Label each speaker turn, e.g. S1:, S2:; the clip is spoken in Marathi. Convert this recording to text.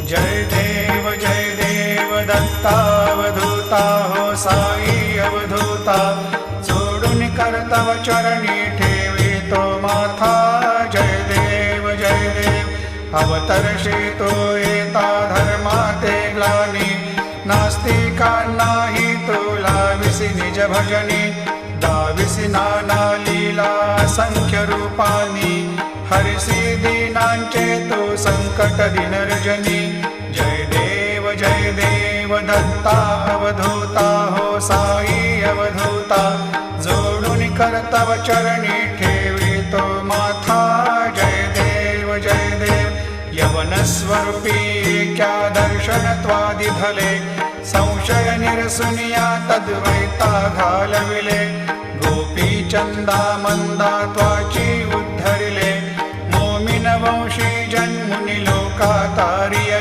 S1: जय देव दत्तावधूता हो साई अवधूता, जोडून कर्तव चरणी ठेवी तो माथा। जय देव अवतरशी तो येता धर्माते ग्लानी, नास्तिकांनाही तुला विसी निज भजनी, दाविसी नाना लीला असंख्य रूपानी, हरिसी दीनांचे तू संकट दिनर्जनी। जय देव दत्ता अवधूता हो साई अवधूता, जोडून कर्तव चरणी ठेवी तो माथा। जय देव यवन स्वरूपी क्या दर्शन त्वादि भले, संशय निरसुनिया तद्वैता घालविले, गोपी चंदा मंदा त्वाची उद्धरिले, मोमिन वंशी जन्मुनी लोका तारिय